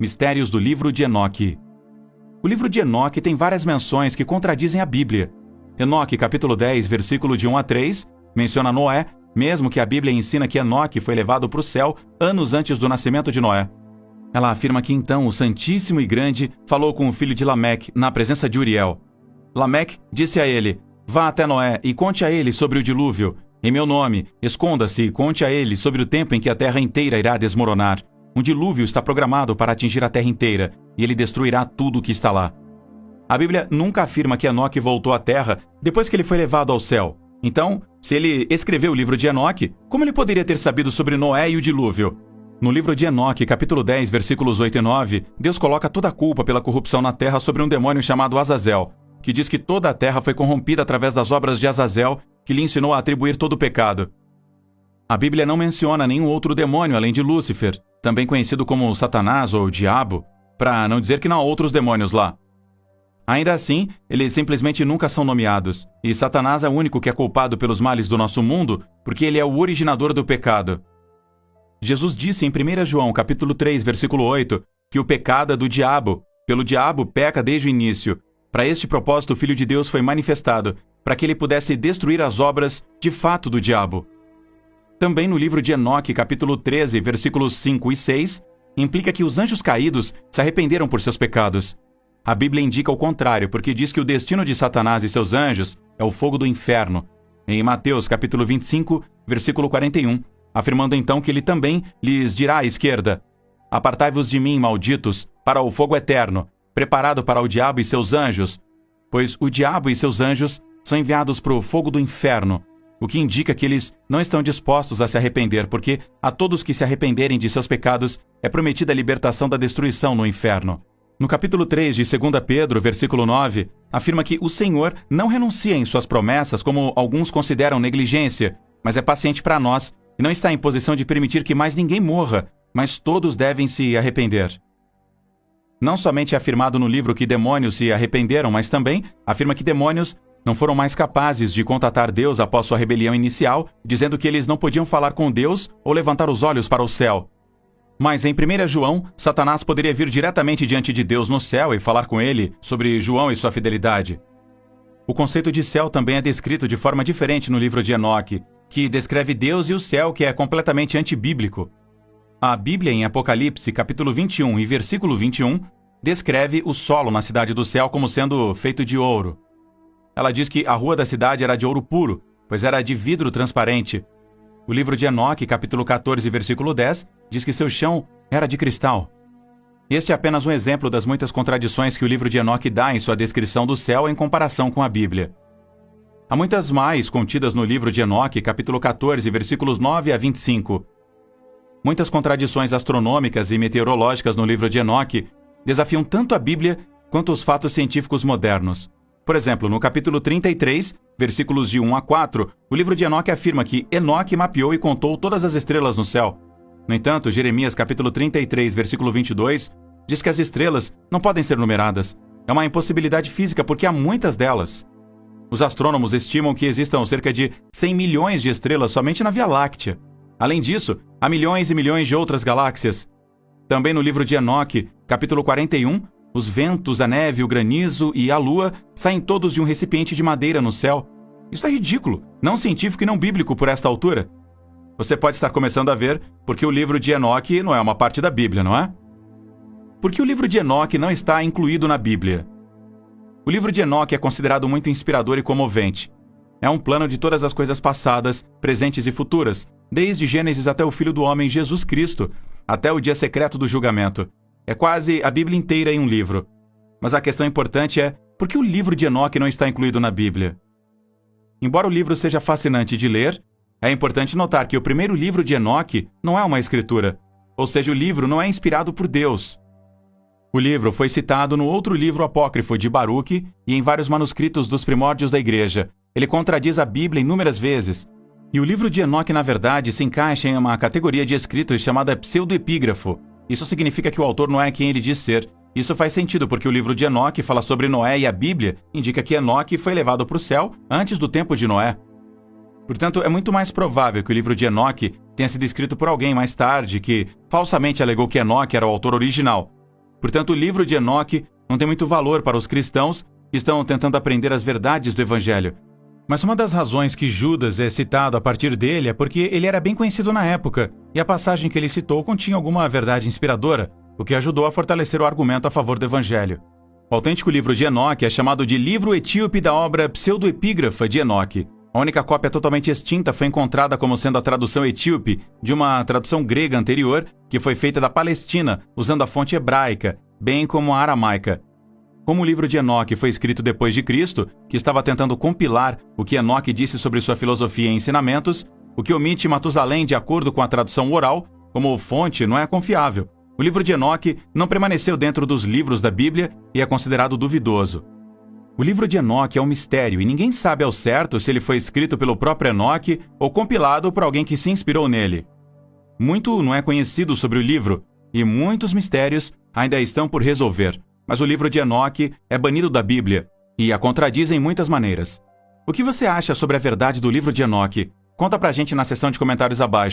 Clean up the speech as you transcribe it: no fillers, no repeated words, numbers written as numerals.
Mistérios do livro de Enoque. O livro de Enoque tem várias menções que contradizem a Bíblia. Enoque, capítulo 10, versículo de 1 a 3, menciona Noé, mesmo que a Bíblia ensina que Enoque foi levado para o céu anos antes do nascimento de Noé. Ela afirma que então o Santíssimo e Grande falou com o filho de Lameque na presença de Uriel. Lameque disse a ele: "Vá até Noé e conte a ele sobre o dilúvio. Em meu nome, esconda-se e conte a ele sobre o tempo em que a terra inteira irá desmoronar. Um dilúvio está programado para atingir a terra inteira, e ele destruirá tudo o que está lá." A Bíblia nunca afirma que Enoque voltou à terra depois que ele foi levado ao céu. Então, se ele escreveu o livro de Enoque, como ele poderia ter sabido sobre Noé e o dilúvio? No livro de Enoque, capítulo 10, versículos 8 e 9, Deus coloca toda a culpa pela corrupção na terra sobre um demônio chamado Azazel, que diz que toda a terra foi corrompida através das obras de Azazel, que lhe ensinou a atribuir todo o pecado. A Bíblia não menciona nenhum outro demônio além de Lúcifer, também conhecido como Satanás ou Diabo, para não dizer que não há outros demônios lá. Ainda assim, eles simplesmente nunca são nomeados, e Satanás é o único que é culpado pelos males do nosso mundo, porque ele é o originador do pecado. Jesus disse em 1 João capítulo 3, versículo 8, que o pecado é do diabo, pelo diabo peca desde o início. Para este propósito o Filho de Deus foi manifestado, para que ele pudesse destruir as obras de fato do diabo. Também no livro de Enoque, capítulo 13, versículos 5 e 6, implica que os anjos caídos se arrependeram por seus pecados. A Bíblia indica o contrário, porque diz que o destino de Satanás e seus anjos é o fogo do inferno. Em Mateus, capítulo 25, versículo 41, afirmando então que ele também lhes dirá à esquerda: "Apartai-vos de mim, malditos, para o fogo eterno, preparado para o diabo e seus anjos, pois o diabo e seus anjos são enviados para o fogo do inferno", o que indica que eles não estão dispostos a se arrepender, porque a todos que se arrependerem de seus pecados é prometida a libertação da destruição no inferno. No capítulo 3 de 2 Pedro, versículo 9, afirma que o Senhor não renuncia em suas promessas como alguns consideram negligência, mas é paciente para nós e não está em posição de permitir que mais ninguém morra, mas todos devem se arrepender. Não somente é afirmado no livro que demônios se arrependeram, mas também afirma que demônios não foram mais capazes de contatar Deus após sua rebelião inicial, dizendo que eles não podiam falar com Deus ou levantar os olhos para o céu. Mas em 1 João, Satanás poderia vir diretamente diante de Deus no céu e falar com ele sobre João e sua fidelidade. O conceito de céu também é descrito de forma diferente no livro de Enoque, que descreve Deus e o céu, que é completamente antibíblico. A Bíblia, em Apocalipse, capítulo 21 e versículo 21, descreve o solo na cidade do céu como sendo feito de ouro. Ela diz que a rua da cidade era de ouro puro, pois era de vidro transparente. O livro de Enoque, capítulo 14, versículo 10, diz que seu chão era de cristal. Este é apenas um exemplo das muitas contradições que o livro de Enoque dá em sua descrição do céu em comparação com a Bíblia. Há muitas mais contidas no livro de Enoque, capítulo 14, versículos 9 a 25. Muitas contradições astronômicas e meteorológicas no livro de Enoque desafiam tanto a Bíblia quanto os fatos científicos modernos. Por exemplo, no capítulo 33, versículos de 1 a 4, o livro de Enoque afirma que Enoque mapeou e contou todas as estrelas no céu. No entanto, Jeremias capítulo 33, versículo 22, diz que as estrelas não podem ser numeradas. É uma impossibilidade física porque há muitas delas. Os astrônomos estimam que existam cerca de 100 milhões de estrelas somente na Via Láctea. Além disso, há milhões e milhões de outras galáxias. Também no livro de Enoque, capítulo 41, os ventos, a neve, o granizo e a lua saem todos de um recipiente de madeira no céu. Isso é ridículo, não científico e não bíblico por esta altura. Você pode estar começando a ver porque o livro de Enoque não é uma parte da Bíblia, não é? Por que o livro de Enoque não está incluído na Bíblia? O livro de Enoque é considerado muito inspirador e comovente. É um plano de todas as coisas passadas, presentes e futuras, desde Gênesis até o Filho do Homem, Jesus Cristo, até o dia secreto do julgamento. É quase a Bíblia inteira em um livro. Mas a questão importante é, por que o livro de Enoque não está incluído na Bíblia? Embora o livro seja fascinante de ler, é importante notar que o primeiro livro de Enoque não é uma escritura, ou seja, o livro não é inspirado por Deus. O livro foi citado no outro livro apócrifo de Baruque e em vários manuscritos dos primórdios da Igreja. Ele contradiz a Bíblia inúmeras vezes. E o livro de Enoque, na verdade, se encaixa em uma categoria de escritos chamada pseudoepígrafo. Isso significa que o autor não é quem ele diz ser. Isso faz sentido porque o livro de Enoque fala sobre Noé e a Bíblia indica que Enoque foi levado para o céu antes do tempo de Noé. Portanto, é muito mais provável que o livro de Enoque tenha sido escrito por alguém mais tarde que falsamente alegou que Enoque era o autor original, Portanto, o livro de Enoque não tem muito valor para os cristãos que estão tentando aprender as verdades do Evangelho. Mas uma das razões que Judas é citado a partir dele é porque ele era bem conhecido na época, e a passagem que ele citou continha alguma verdade inspiradora, o que ajudou a fortalecer o argumento a favor do Evangelho. O autêntico livro de Enoque é chamado de Livro Etíope da obra Pseudoepígrafa de Enoque. A única cópia totalmente extinta foi encontrada como sendo a tradução etíope de uma tradução grega anterior, que foi feita da Palestina, usando a fonte hebraica, bem como a aramaica. Como o livro de Enoque foi escrito depois de Cristo, que estava tentando compilar o que Enoque disse sobre sua filosofia e ensinamentos, o que omite Matusalém de acordo com a tradução oral, como fonte não é confiável. O livro de Enoque não permaneceu dentro dos livros da Bíblia e é considerado duvidoso. O livro de Enoque é um mistério e ninguém sabe ao certo se ele foi escrito pelo próprio Enoque ou compilado por alguém que se inspirou nele. Muito não é conhecido sobre o livro e muitos mistérios ainda estão por resolver. Mas o livro de Enoque é banido da Bíblia e a contradiz em muitas maneiras. O que você acha sobre a verdade do livro de Enoque? Conta pra gente na seção de comentários abaixo.